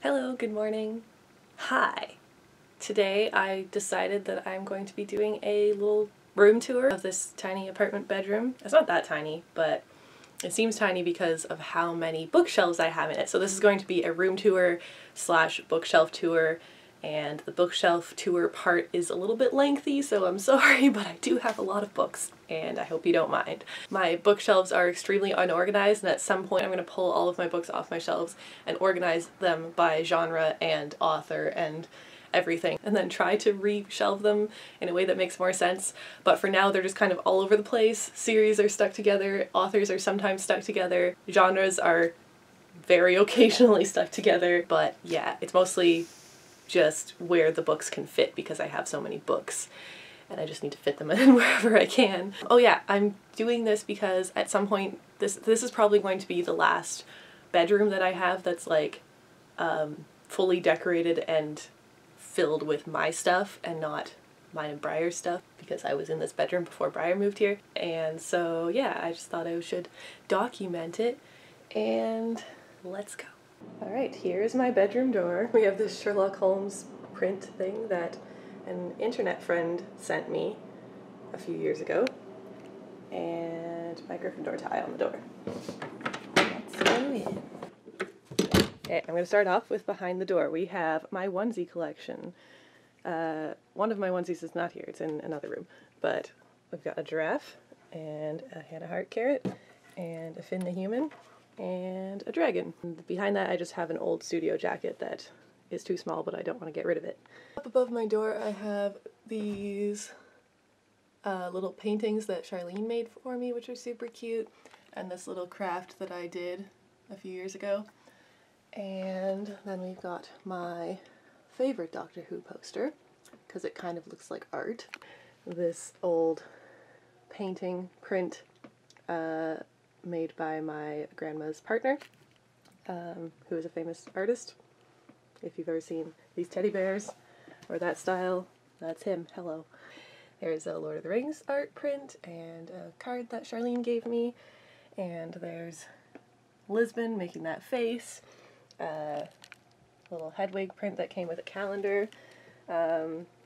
Hello, good morning. Hi. Today I decided that I'm going to be doing a little room tour of this tiny apartment bedroom. It's not that tiny, but it seems tiny because of how many bookshelves I have in it. So this is going to be a room tour slash bookshelf tour, and the bookshelf tour part is a little bit lengthy, so I'm sorry, but I do have a lot of books and I hope you don't mind. My bookshelves are extremely unorganized, and at some point I'm going to pull all of my books off my shelves and organize them by genre and author and everything, and then try to re-shelve them in a way that makes more sense. But for now they're just kind of all over the place. Series are stuck together, authors are sometimes stuck together, genres are very occasionally stuck together, but yeah, it's mostly just where the books can fit because I have so many books and I just need to fit them in wherever I can. Oh yeah, I'm doing this because at some point this is probably going to be the last bedroom that I have that's like fully decorated and filled with my stuff and not mine and Briar's stuff, because I was in this bedroom before Briar moved here. And so yeah, I just thought I should document it, and let's go. Alright, here's my bedroom door. We have this Sherlock Holmes print thing that an internet friend sent me a few years ago, and my Gryffindor tie on the door. Let's go in. Okay, I'm going to start off with behind the door. We have my onesie collection. One of my onesies is not here, it's in another room, but we've got a giraffe, and a Hannah Hart carrot, and a Finn the human, and a dragon. And behind that I just have an old studio jacket that is too small, but I don't want to get rid of it. Up above my door I have these little paintings that Charlene made for me, which are super cute, and this little craft that I did a few years ago. And then we've got my favorite Doctor Who poster, because it kind of looks like art. This old painting print made by my grandma's partner, who is a famous artist. If you've ever seen these teddy bears or that style, that's him. Hello. There's a Lord of the Rings art print and a card that Charlene gave me, and there's Lisbon making that face. Little Hedwig print that came with a calendar.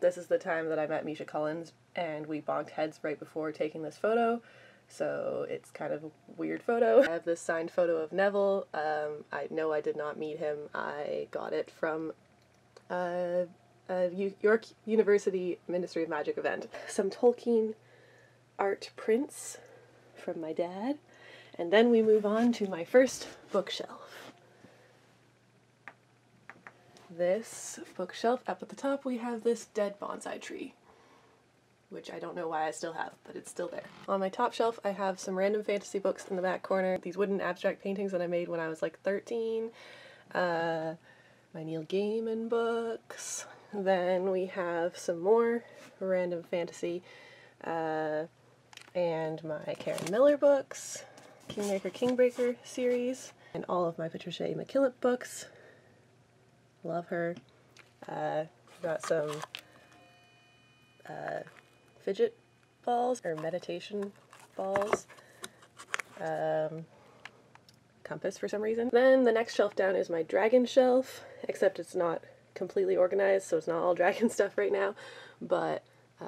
This is the time that I met Misha Collins, and we bonked heads right before taking this photo, so it's kind of a weird photo. I have this signed photo of Neville. I know I did not meet him. I got it from a York University Ministry of Magic event. Some Tolkien art prints from my dad, and then we move on to my first bookshelf. This bookshelf, up at the top we have this dead bonsai tree, which I don't know why I still have, but it's still there. On my top shelf I have some random fantasy books in the back corner, these wooden abstract paintings that I made when I was like 13, my Neil Gaiman books, then we have some more random fantasy, and my Karen Miller books, Kingmaker Kingbreaker series, and all of my Patricia A. McKillip books. Love her. Got some fidget balls, or meditation balls. Compass for some reason. Then the next shelf down is my dragon shelf, except it's not completely organized, so it's not all dragon stuff right now, but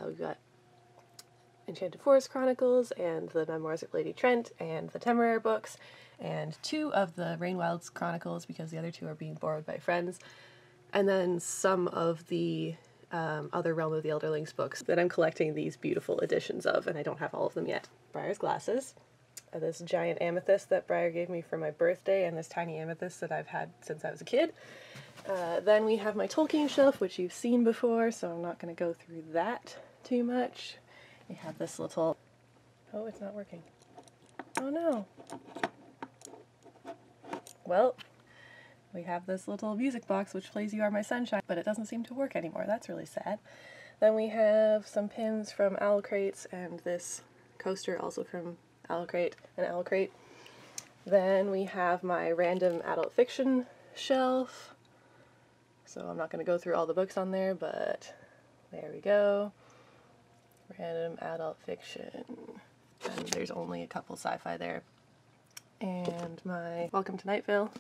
we've got Enchanted Forest Chronicles, and the Memoirs of Lady Trent, and the TUMBLR books, and 2 of the Rainwild's Chronicles, because the other 2 are being borrowed by friends, and then some of the other Realm of the Elderlings books that I'm collecting these beautiful editions of, and I don't have all of them yet. Briar's glasses, this giant amethyst that Briar gave me for my birthday, and this tiny amethyst that I've had since I was a kid. Then we have my Tolkien shelf, which you've seen before, so I'm not going to go through that too much. We have this little... Oh, it's not working. Oh no. Well, we have this little music box which plays You Are My Sunshine, but it doesn't seem to work anymore. That's really sad. Then we have some pins from Owl Crates, and this coaster also from Owl Crate and Owl Crate. Then we have my random adult fiction shelf. So I'm not going to go through all the books on there, but there we go. Random adult fiction. And there's only a couple sci-fi there. And my Welcome to Night Vale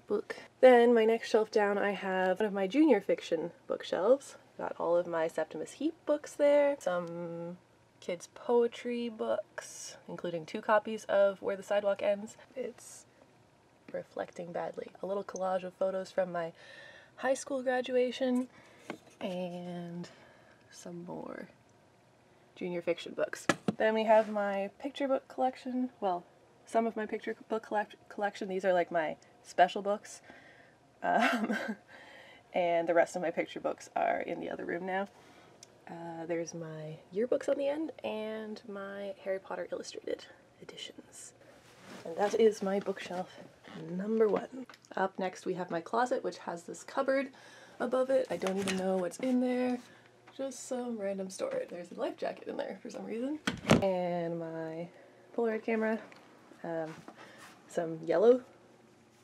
book. Then my next shelf down I have one of my junior fiction bookshelves. Got all of my Septimus Heap books there, some kids' poetry books, including 2 copies of Where the Sidewalk Ends. It's reflecting badly. A little collage of photos from my high school graduation, and some more junior fiction books. Then we have my picture book collection. Well, some of my picture book collection. These are like my special books. And the rest of my picture books are in the other room now. There's my yearbooks on the end and my Harry Potter Illustrated editions. And that is my bookshelf number 1. Up next we have my closet, which has this cupboard above it. I don't even know what's in there. Just some random storage. There's a life jacket in there for some reason. And my Polaroid camera. Some yellow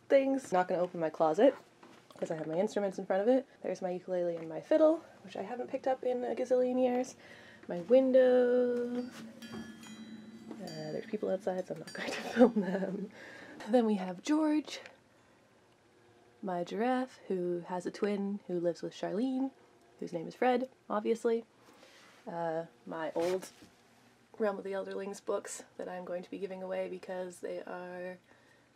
things. Not gonna open my closet because I have my instruments in front of it. There's my ukulele and my fiddle, which I haven't picked up in a gazillion years. My window. There's people outside, so I'm not going to film them. Then we have George, my giraffe, who has a twin who lives with Charlene, whose name is Fred, obviously. My old Realm of the Elderlings books that I'm going to be giving away because they are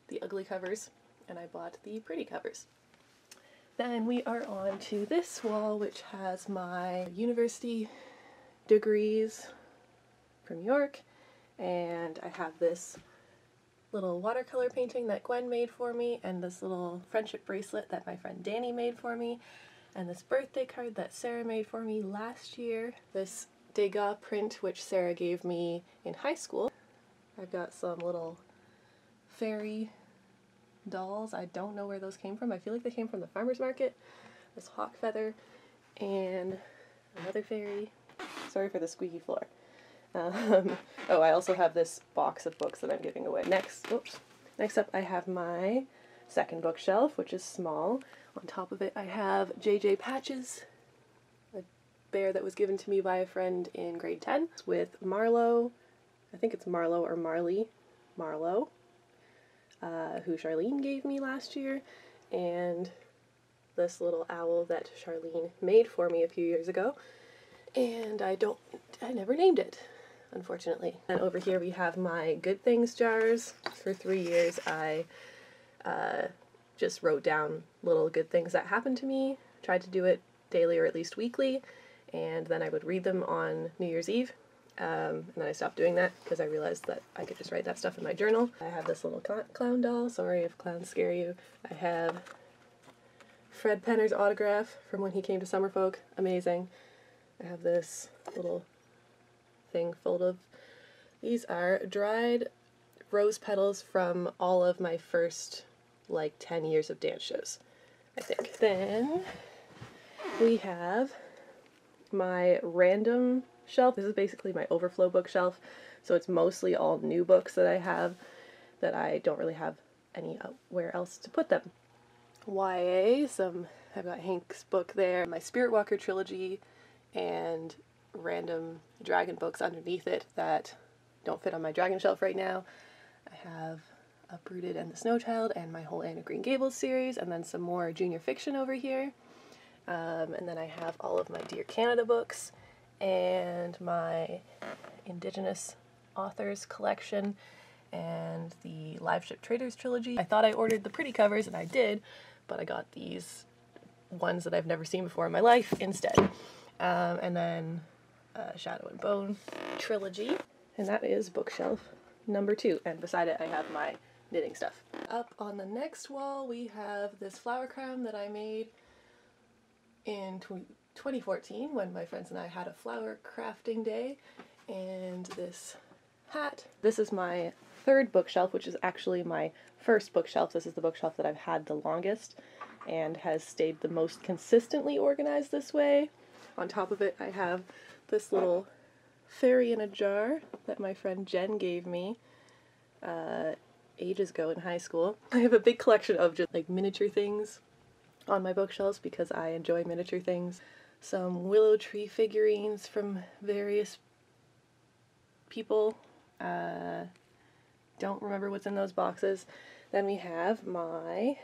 the ugly covers, and I bought the pretty covers. Then we are on to this wall, which has my university degrees from York, and I have this little watercolor painting that Gwen made for me, and this little friendship bracelet that my friend Danny made for me, and this birthday card that Sarah made for me last year, this Degas print which Sarah gave me in high school. I've got some little fairy dolls. I don't know where those came from. I feel like they came from the farmer's market. This hawk feather and another fairy. Sorry for the squeaky floor. Oh, I also have this box of books that I'm giving away. Next up I have my second bookshelf, which is small. On top of it I have J.J. Patches, a bear that was given to me by a friend in grade 10, with Marlowe, I think it's Marlowe or Marley, Marlowe, who Charlene gave me last year, and this little owl that Charlene made for me a few years ago, and I never named it, unfortunately. And over here we have my Good Things jars. For 3 years I just wrote down little good things that happened to me, tried to do it daily or at least weekly, and then I would read them on New Year's Eve. And then I stopped doing that because I realized that I could just write that stuff in my journal. I have this little clown doll. Sorry if clowns scare you. I have Fred Penner's autograph from when he came to Summerfolk. Amazing. I have this little thing full of, these are dried rose petals from all of my first like 10 years of dance shows, I think. Then we have my random shelf. This is basically my overflow bookshelf, so it's mostly all new books that I have that I don't really have anywhere else to put them. YA, I've got Hank's book there, my Spirit Walker trilogy, and random dragon books underneath it that don't fit on my dragon shelf right now. I have Uprooted and the Snow Child and my whole Anne of Green Gables series, and then some more junior fiction over here. And then I have all of my Dear Canada books and my Indigenous authors collection and the Live Ship Traders trilogy. I thought I ordered the pretty covers, and I did, but I got these ones that I've never seen before in my life instead. And then Shadow and Bone trilogy, and that is bookshelf number 2, and beside it I have my knitting stuff. Up on the next wall we have this flower crown that I made in 2014 when my friends and I had a flower crafting day, and this hat. This is my third bookshelf, which is actually my first bookshelf. This is the bookshelf that I've had the longest and has stayed the most consistently organized this way. On top of it I have this little fairy in a jar that my friend Jen gave me ages ago in high school. I have a big collection of just like miniature things on my bookshelves because I enjoy miniature things. Some willow tree figurines from various people. Don't remember what's in those boxes. Then we have my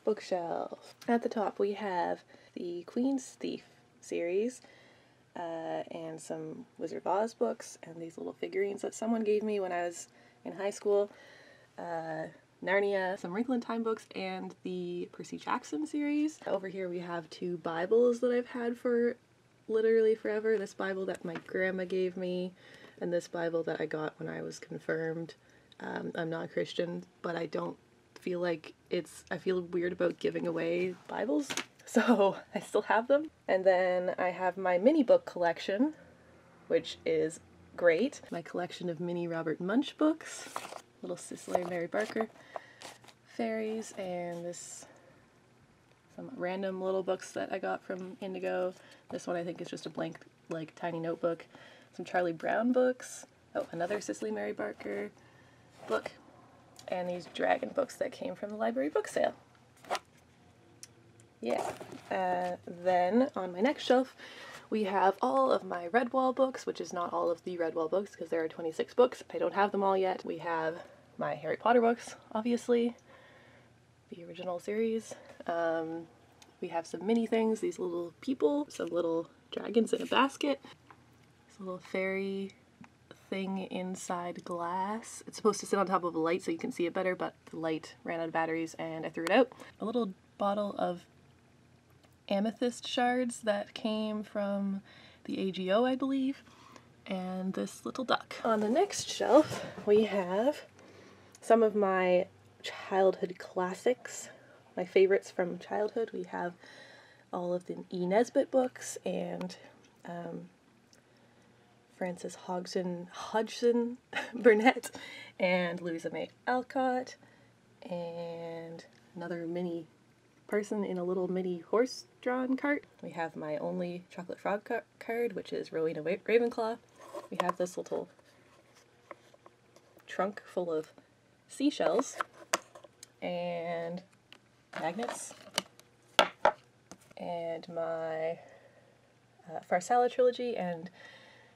bookshelf. At the top we have the Queen's Thief series, and some Wizard of Oz books, and these little figurines that someone gave me when I was in high school. Narnia, some Wrinkle in Time books, and the Percy Jackson series. Over here we have two Bibles that I've had for literally forever. This Bible that my grandma gave me, and this Bible that I got when I was confirmed. I'm not Christian, but I don't feel like I feel weird about giving away Bibles, so I still have them. And then I have my mini book collection, which is great. My collection of mini Robert Munsch books, little Cicely Mary Barker fairies, and some random little books that I got from Indigo. This one I think is just a blank, like, tiny notebook. Some Charlie Brown books. Oh, another Cicely Mary Barker book. And these dragon books that came from the library book sale. Yeah. Then on my next shelf we have all of my Redwall books, which is not all of the Redwall books because there are 26 books. I don't have them all yet. We have my Harry Potter books, obviously, the original series. We have some mini things, these little people, some little dragons in a basket, this little fairy thing inside glass. It's supposed to sit on top of a light so you can see it better, but the light ran out of batteries and I threw it out. A little bottle of amethyst shards that came from the AGO, I believe, and this little duck. On the next shelf we have some of my childhood classics, my favorites from childhood. We have all of the E. Nesbit books and Frances Hodgson Burnett and Louisa May Alcott, and another mini person in a little mini horse-drawn cart. We have my only chocolate frog card, which is Rowena Ravenclaw. We have this little trunk full of seashells and magnets, and my Farsala trilogy and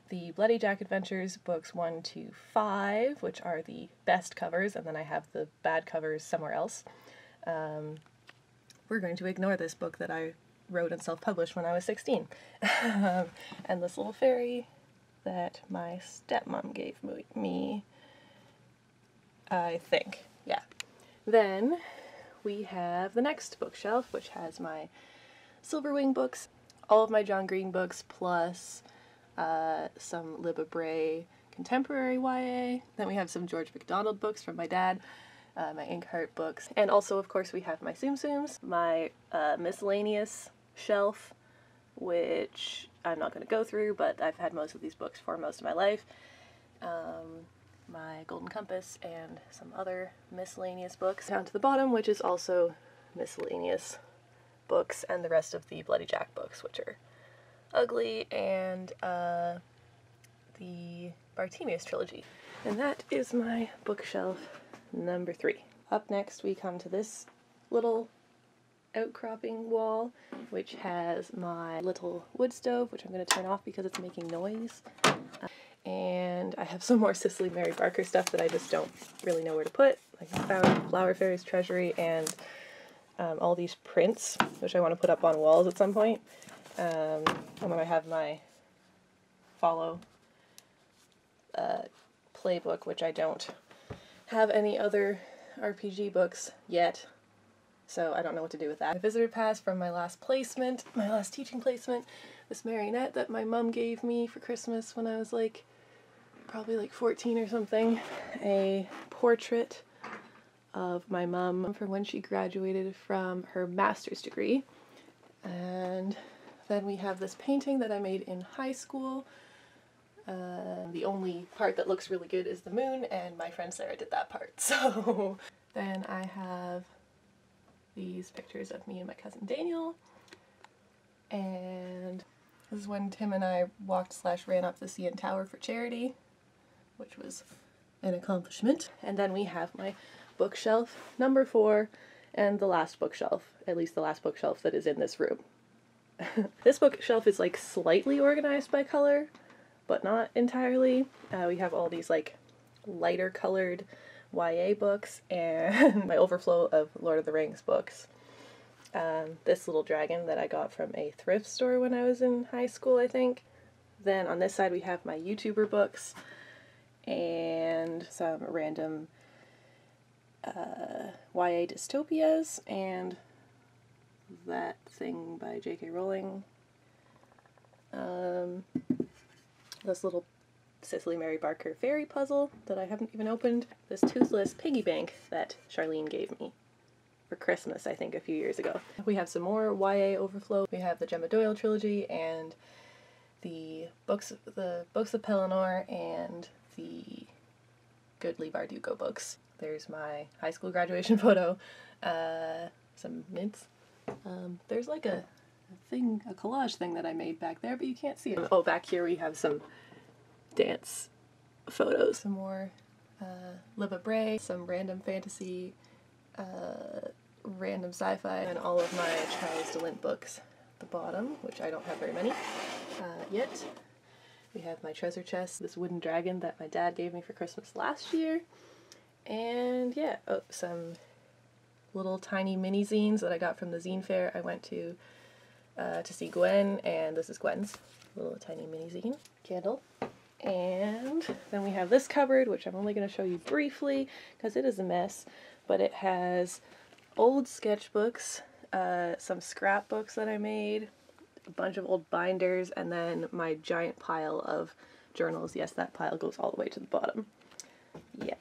the Bloody Jack Adventures books 1 to 5, which are the best covers, and then I have the bad covers somewhere else. We're going to ignore this book that I wrote and self-published when I was 16. And this little fairy that my stepmom gave me, I think. Yeah. Then we have the next bookshelf, which has my Silverwing books, all of my John Green books, plus some Libba Bray contemporary YA. Then we have some George MacDonald books from my dad, my Inkheart books, and also of course we have my Tsum Tsums, my miscellaneous shelf, which I'm not going to go through, but I've had most of these books for most of my life. My Golden Compass and some other miscellaneous books down to the bottom, which is also miscellaneous books, and the rest of the Bloody Jack books, which are ugly, and the Bartimaeus trilogy. And that is my bookshelf number 3. Up next we come to this little outcropping wall, which has my little wood stove, which I'm going to turn off because it's making noise. And I have some more Cicely Mary Barker stuff that I just don't really know where to put. Like I found Flower Fairy's Treasury and all these prints, which I want to put up on walls at some point. And then I have my Follow playbook, which I don't have any other RPG books yet, so I don't know what to do with that. My visitor pass from my last placement, my last teaching placement, this marionette that my mom gave me for Christmas when I was probably 14 or something. A portrait of my mom from when she graduated from her master's degree. And then we have this painting that I made in high school. The only part that looks really good is the moon, and my friend Sarah did that part. So then I have these pictures of me and my cousin Daniel, and this is when Tim and I walked/ran up the CN Tower for charity, which was an accomplishment. And then we have my bookshelf number 4, and the last bookshelf, at least the last bookshelf that is in this room. This bookshelf is slightly organized by color, but not entirely. We have all these lighter colored YA books and my overflow of Lord of the Rings books. this little dragon that I got from a thrift store when I was in high school, I think. Then on this side we have my YouTuber books and some random YA dystopias and that thing by J.K. Rowling. This little Cicely Mary Barker fairy puzzle that I haven't even opened. This toothless piggy bank that Charlene gave me for Christmas, I think, a few years ago. We have some more YA overflow. We have the Gemma Doyle trilogy and the books of Pellinor and the Good Leigh Bardugo books. There's my high school graduation photo, some mints. There's like a collage thing that I made back there, but you can't see it. Oh, back here we have some dance photos. Some more Libba Bray, some random fantasy, random sci-fi, and all of my Charles DeLint books at the bottom, which I don't have very many yet. We have my treasure chest, this wooden dragon that my dad gave me for Christmas last year. And yeah, oh, some little tiny mini zines that I got from the zine fair. I went to see Gwen, and this is Gwen's little tiny mini zine candle. And then we have this cupboard, which I'm only going to show you briefly because it is a mess, but it has old sketchbooks, some scrapbooks that I made, a bunch of old binders, and then my giant pile of journals. Yes, that pile goes all the way to the bottom. Yeah.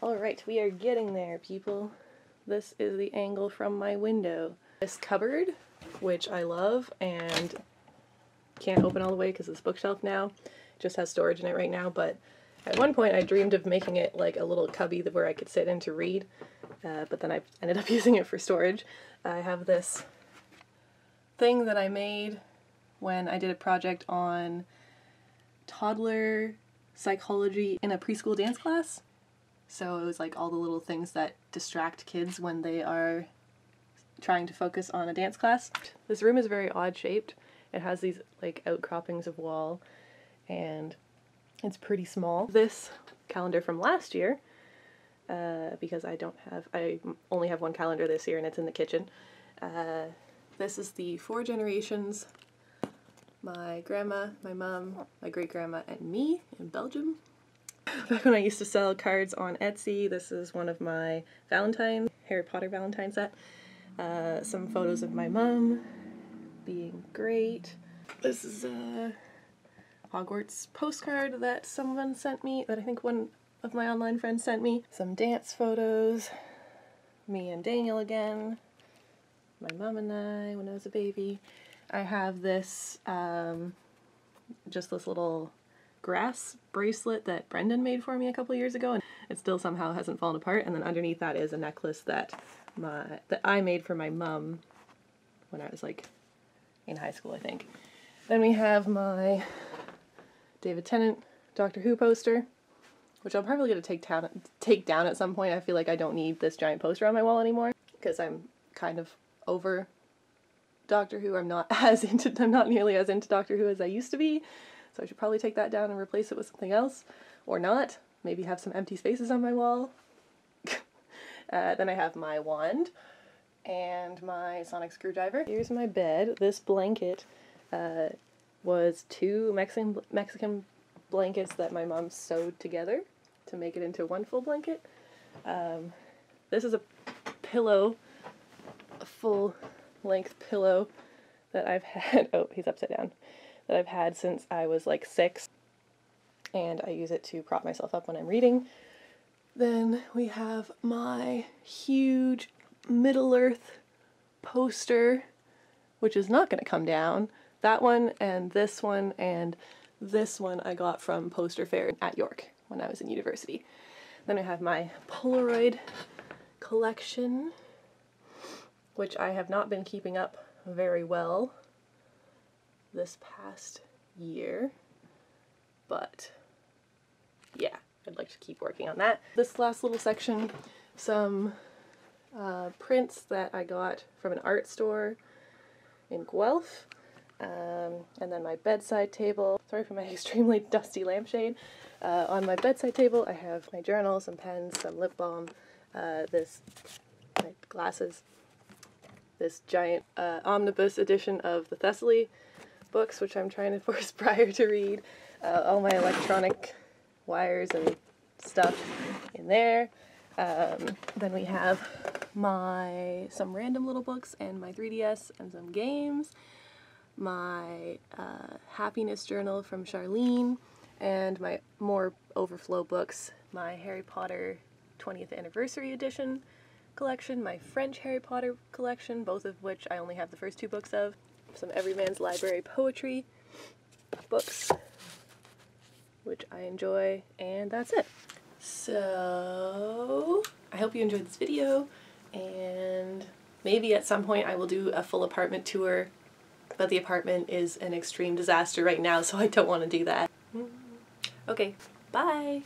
Alright, we are getting there, people. This is the angle from my window. This cupboard, which I love and can't open all the way because it's bookshelf now, just has storage in it right now, but at one point I dreamed of making it like a little cubby where I could sit in to read, but then I ended up using it for storage. I have this thing that I made when I did a project on toddler psychology in a preschool dance class. So it was like all the little things that distract kids when they are trying to focus on a dance class. This room is very odd shaped. It has these like outcroppings of wall and it's pretty small. This calendar from last year, because I only have one calendar this year and it's in the kitchen. This is the 4 generations, my grandma, my mom, my great-grandma, and me in Belgium. Back when I used to sell cards on Etsy, this is one of my Harry Potter Valentine set. Some photos of my mom being great. This is a Hogwarts postcard that someone sent me, that I think one of my online friends sent me. Some dance photos, me and Daniel again, my mom and I when I was a baby. I have this, just this little grass bracelet that Brendan made for me a couple years ago, and it still somehow hasn't fallen apart. And then underneath that is a necklace that I made for my mom when I was like in high school, I think. Then we have my David Tennant Doctor Who poster, which I'm probably going to take down at some point. I feel like I don't need this giant poster on my wall anymore because I'm kind of over Doctor Who. I'm not nearly as into Doctor Who as I used to be. So I should probably take that down and replace it with something else, or not. Maybe have some empty spaces on my wall. Then I have my wand and my sonic screwdriver. Here's my bed. This blanket was 2 Mexican blankets that my mom sewed together to make it into one full blanket. This is a pillow, a full-length pillow that I've had. Oh, he's upside down. That I've had since I was like 6, and I use it to prop myself up when I'm reading. Then we have my huge Middle-earth poster, which is not going to come down. That one and this one I got from Poster Fair at York when I was in university. Then I have my Polaroid collection, which I have not been keeping up very well this past year, but yeah, I'd like to keep working on that. This last little section, some prints that I got from an art store in Guelph, and then my bedside table. Sorry for my extremely dusty lampshade. On my bedside table I have my journal, some pens, some lip balm, my glasses, this giant omnibus edition of the Thessaly books, which I'm trying to force Briar to read. All my electronic wires and stuff in there. Then we have some random little books and my 3DS and some games. My happiness journal from Charlene, and my more overflow books, my Harry Potter 20th anniversary edition collection, my French Harry Potter collection, both of which I only have the first 2 books of, some Everyman's Library poetry books, which I enjoy, and that's it. So I hope you enjoyed this video, and maybe at some point I will do a full apartment tour, but the apartment is an extreme disaster right now, so I don't want to do that. Okay, bye!